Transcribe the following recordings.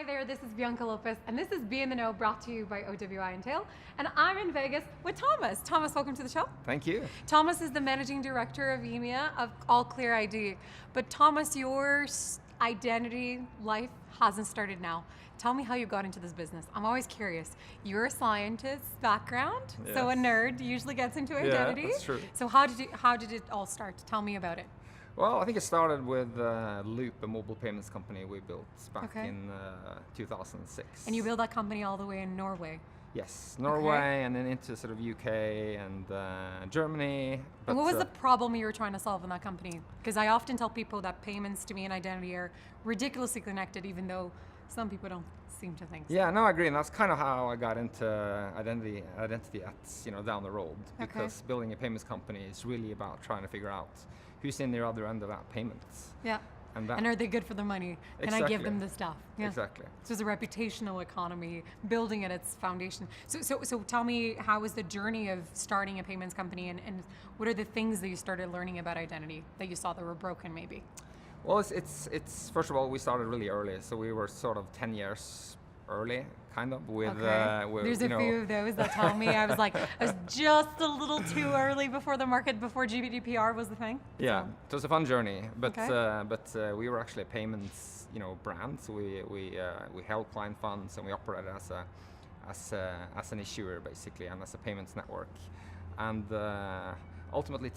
there, this is Bianca Lopez, and this is Be in the Know, brought to you by OWI and Tail. And I'm in Vegas with Thomas. Thomas, welcome to the show. Thank you. Thomas is the Managing Director of EMEA of Allclear ID. But Thomas, your identity life hasn't started now. Tell me how you got into this business. I'm always curious. You're a scientist background, yes. So a nerd usually gets into identity. Yeah, that's true. So how did it all start? Tell me about it. Well, I think it started with Loop, a mobile payments company we built back in 2006. And you built that company all the way in Norway? Yes, Norway, and then into sort of UK and Germany. But and what was the problem you were trying to solve in that company? Because I often tell people that payments to me and identity are ridiculously connected, even though some people don't seem to think so. Yeah, no, I agree, and that's kind of how I got into identity at down the road. Because building a payments company is really about trying to figure out who's in the other end of that payment. Yeah. And are they good for the money? Can I give them the stuff? Yeah. Exactly. So it's a reputational economy, building at its foundation. So tell me, how was the journey of starting a payments company, and what are the things that you started learning about identity that you saw that were broken maybe? Well, it's first of all, we started really early, so we were sort of 10 years early, kind of, with there's a few of those that tell me I was just a little too early before the market, before GDPR was the thing. Yeah, so it was a fun journey, but we were actually a payments brand, so we held client funds and we operated as an issuer basically, and as a payments network, and ultimately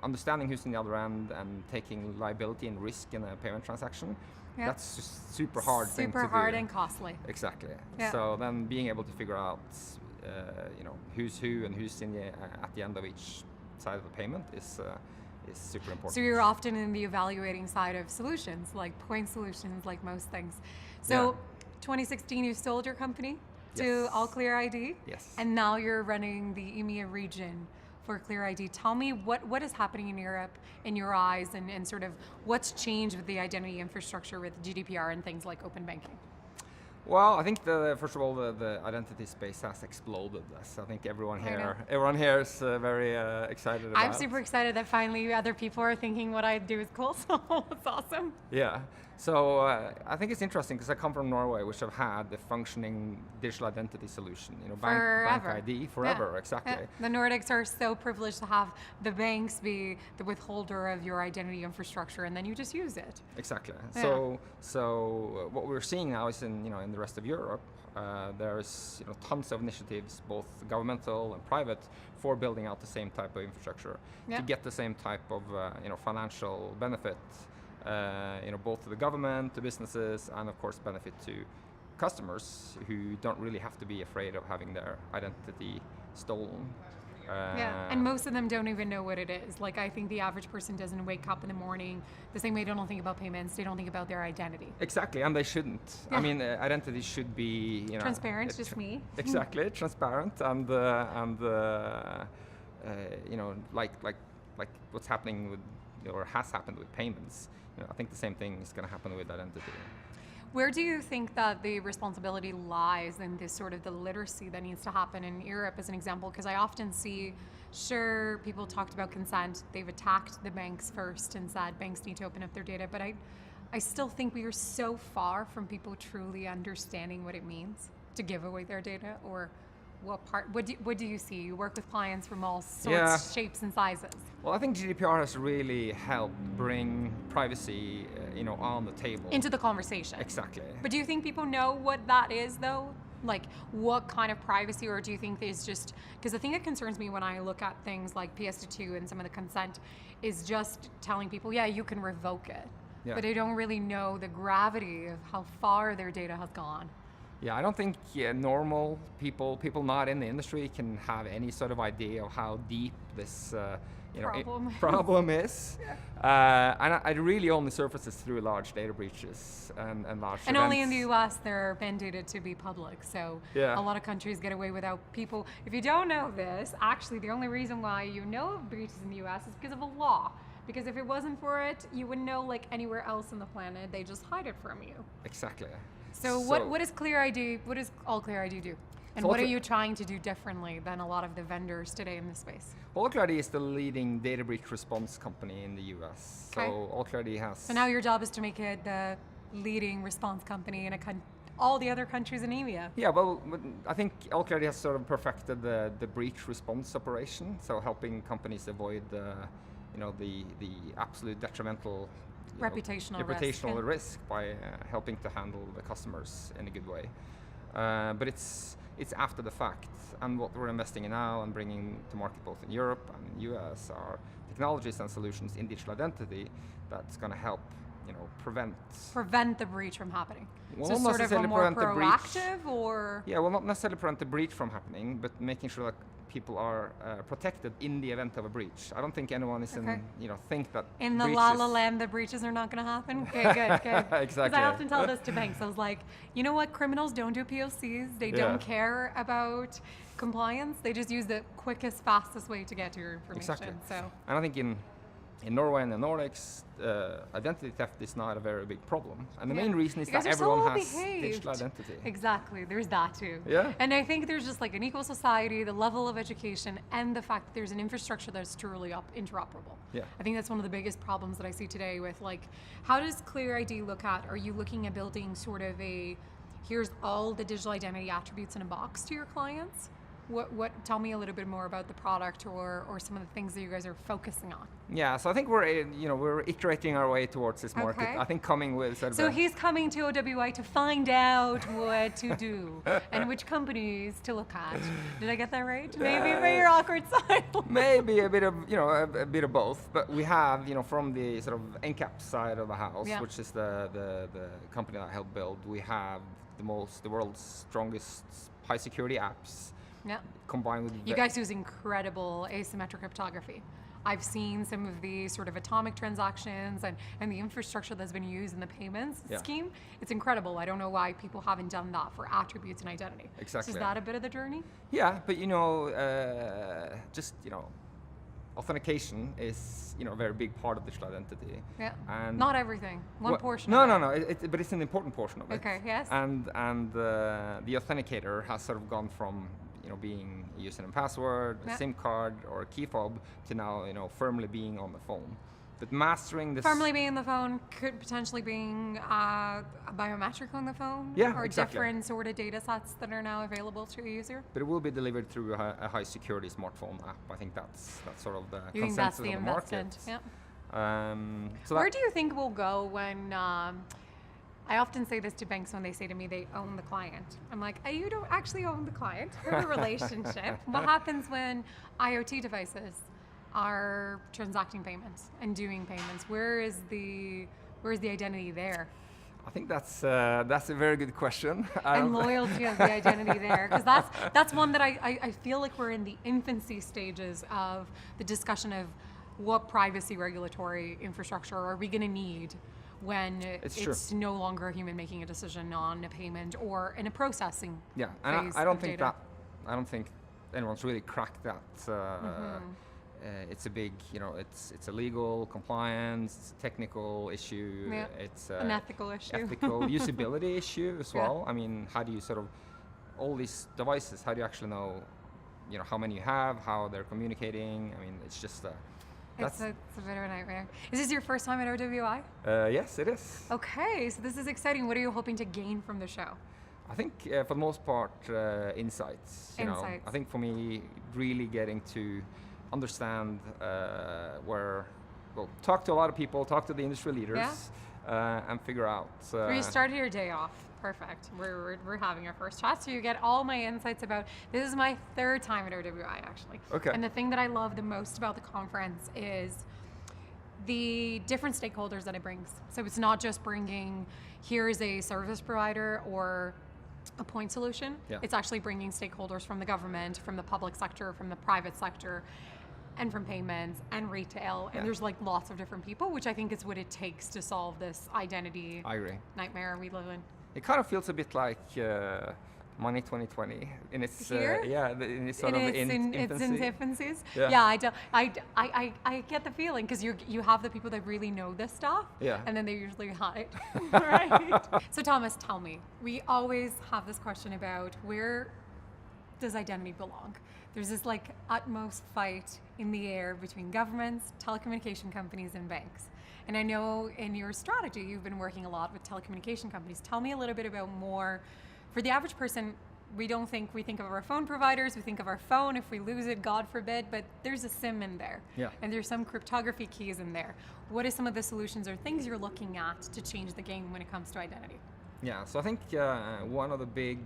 understanding who's in the other end and taking liability and risk in a payment transaction. Yep. That's just super hard thing to do. Super hard and costly. Exactly. Yeah. So then being able to figure out, who's who and who's in at the end of each side of the payment is super important. So you're often in the evaluating side of solutions, like point solutions, like most things. So 2016, you sold your company to Allclear ID. Yes. And now you're running the EMEA region for Clear ID. Tell me what is happening in Europe in your eyes, and sort of what's changed with the identity infrastructure with GDPR and things like open banking? Well, I think first of all, the identity space has exploded. I think everyone here is very excited about. I'm super excited that finally other people are thinking what I do is cool, so it's awesome. Yeah. So I think it's interesting because I come from Norway, which have had the functioning digital identity solution, bank ID forever. Yeah. Exactly. Yeah. The Nordics are so privileged to have the banks be the withholder of your identity infrastructure, and then you just use it. Exactly. Yeah. So what we're seeing now is in the rest of Europe, there's tons of initiatives, both governmental and private, for building out the same type of infrastructure to get the same type of financial benefit. Both to the government, to businesses, and of course benefit to customers who don't really have to be afraid of having their identity stolen. And most of them don't even know what it is. Like, I think the average person doesn't wake up in the morning the same way they don't think about payments, they don't think about their identity. Exactly, and they shouldn't. Yeah. I mean, identity should be transparent, just me. Exactly, transparent, and like what's happening with, or has happened with payments. I think the same thing is going to happen with identity. Where do you think that the responsibility lies in this sort of the literacy that needs to happen in Europe, as an example? Because I often see, people talked about consent. They've attacked the banks first and said banks need to open up their data. But I still think we are so far from people truly understanding what it means to give away their data, or what do you see? You work with clients from all sorts, shapes and sizes. Well, I think GDPR has really helped bring privacy, on the table. Into the conversation. Exactly. But do you think people know what that is, though? Like, what kind of privacy, or do you think there's just, because the thing that concerns me when I look at things like PSD2 and some of the consent is just telling people, you can revoke it. Yeah. But they don't really know the gravity of how far their data has gone. Yeah, I don't think normal people not in the industry, can have any sort of idea of how deep this problem is. Yeah. And it really only surfaces through large data breaches and large events. Only in the US they're mandated to be public, so a lot of countries get away without people. If you don't know this, actually the only reason why you know of breaches in the US is because of a law. Because if it wasn't for it, you wouldn't know, like anywhere else on the planet, they just hide it from you. Exactly. So what does Clear ID, what does Allclear ID do? And what are you trying to do differently than a lot of the vendors today in this space? Well, Allclear ID is the leading data breach response company in the US. So Allclear ID has... So now your job is to make it the leading response company in all the other countries in EMEA. Yeah, well, I think Allclear ID has sort of perfected the breach response operation, so helping companies avoid the absolute detrimental reputational risk by helping to handle the customers in a good way. But it's after the fact, and what we're investing in now and bringing to market both in Europe and in US are technologies and solutions in digital identity that's going to help prevent the breach from happening. Well, so not sort of a necessarily more prevent the breach. proactive, or not necessarily prevent the breach from happening, but making sure that people are protected in the event of a breach. I don't think anyone is think that in the La La Land the breaches are not going to happen. Okay, good. Exactly. Because I often tell this to banks. I was like, you know what? Criminals don't do POCs. They don't care about compliance. They just use the quickest, fastest way to get to your information. Exactly. So, and I think in Norway and the Nordics, identity theft is not a very big problem. And the main reason is that everyone has digital identity. Exactly, there's that too. Yeah. And I think there's just like an equal society, the level of education, and the fact that there's an infrastructure that's truly interoperable. Yeah. I think that's one of the biggest problems that I see today with how does Clear ID look at, are you looking at building sort of here's all the digital identity attributes in a box to your clients? Tell me a little bit more about the product or some of the things that you guys are focusing on. Yeah, so I think we're iterating our way towards this market. Okay. I think coming with sort of So he's coming to OWI to find out what to do and which companies to look at. Did I get that right? Maybe for your awkward side. Maybe a bit of a bit of both, but we have from the sort of NCAP side of the house, which is the company that I helped build. We have the world's strongest high security apps. Yeah. Combined with you guys use incredible asymmetric cryptography. I've seen some of the sort of atomic transactions and the infrastructure that's been used in the payments scheme. It's incredible. I don't know why people haven't done that for attributes and identity. Exactly. So is that a bit of the journey? Yeah, but authentication is a very big part of digital identity. Yeah. And not everything. One portion. No, of it. no. But it's an important portion of it. Okay. Yes. And the authenticator has sort of gone from being a username and password, a SIM card, or a key fob to now firmly being on the phone. But mastering this firmly being on the phone could potentially being a biometric on the phone. Yeah, or exactly. different sort of data sets that are now available to a user. But it will be delivered through a high security smartphone app. I think that's sort of the you consensus think that's of the market. Yeah. Where do you think we'll go when? I often say this to banks when they say to me they own the client. I'm like, you don't actually own the client. We have a relationship. What happens when IoT devices are transacting payments and doing payments? Where's the identity there? I think that's a very good question. And loyalty of the identity there, because that's one that I feel like we're in the infancy stages of the discussion of what privacy regulatory infrastructure are we going to need when it's no longer a human making a decision on a payment or in a processing. Yeah, and I don't think anyone's really cracked that. It's a big, it's a legal compliance, technical issue. Yeah. It's an ethical issue, ethical usability issue as well. I mean, how do you sort of all these devices? How do you actually know, how many you have, how they're communicating? I mean, it's just it's a bit of a nightmare. Is this your first time at OWI? Yes, it is. Okay, so this is exciting. What are you hoping to gain from the show? I think for the most part, insights. I think for me, really getting to understand talk to a lot of people, talk to the industry leaders, and figure out. You started your day off. Perfect. We're having our first chat, so you get all my insights about. This is my third time at OWI actually. Okay. And the thing that I love the most about the conference is the different stakeholders that it brings. So it's not just bringing here's a service provider or a point solution. Yeah. It's actually bringing stakeholders from the government, from the public sector, from the private sector, and from payments and retail. And there's lots of different people, which I think is what it takes to solve this identity nightmare we live in. It kind of feels a bit like Money 2020 in its in its sort of infancies. I get the feeling because you have the people that really know this stuff, and then they usually hide. Right. So Thomas, tell me, we always have this question about where does identity belong? There's this like utmost fight in the air between governments, telecommunication companies, and banks. And I know in your strategy, you've been working a lot with telecommunication companies. Tell me a little bit about more, for the average person, we think of our phone providers, we think of our phone, if we lose it, God forbid, but there's a SIM in there. Yeah. And there's some cryptography keys in there. What are some of the solutions or things you're looking at to change the game when it comes to identity? Yeah, so I think one of the big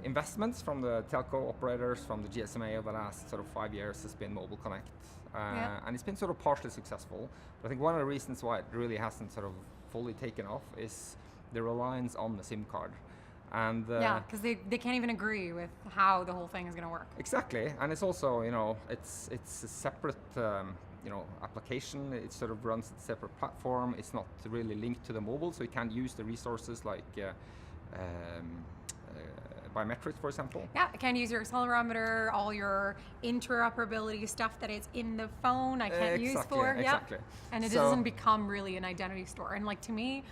investments from the telco operators, from the GSMA over the last sort of 5 years has been Mobile Connect. And it's been sort of partially successful. But I think one of the reasons why it really hasn't sort of fully taken off is the reliance on the SIM card. And because they can't even agree with how the whole thing is going to work. Exactly, and it's also, it's a separate application. It sort of runs a separate platform. It's not really linked to the mobile, so you can't use the resources like biometrics, for example. Yeah, I can't use your accelerometer, all your interoperability stuff that is in the phone I can't use for. Exactly. Yeah. And it doesn't become really an identity store. And like to me,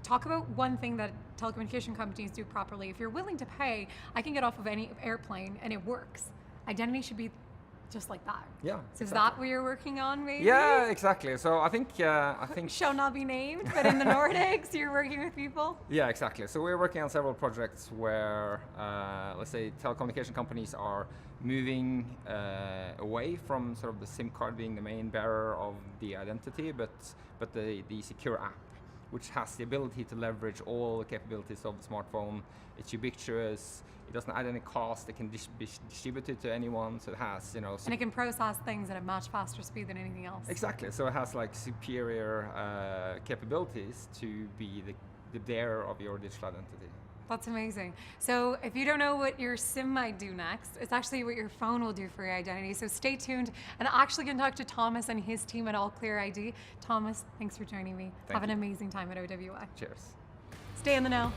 talk about one thing that telecommunication companies do properly. If you're willing to pay, I can get off of any airplane and it works. Identity should be just like that. Yeah. So is that what you're working on, maybe? Yeah, exactly. So I think shall not be named, but in the Nordics, you're working with people. Yeah, exactly. So we're working on several projects where, let's say, telecommunication companies are moving away from sort of the SIM card being the main bearer of the identity, but the secure app, which has the ability to leverage all the capabilities of the smartphone. It's ubiquitous. It doesn't add any cost. It can be distributed to anyone. So it has, and it can process things at a much faster speed than anything else. Exactly. So it has like superior capabilities to be the bearer of your digital identity. That's amazing. So if you don't know what your SIM might do next, it's actually what your phone will do for your identity. So stay tuned and actually can talk to Thomas and his team at Allclear ID. Thomas, thanks for joining me. Have an amazing time at OWI. Cheers. Stay in the know.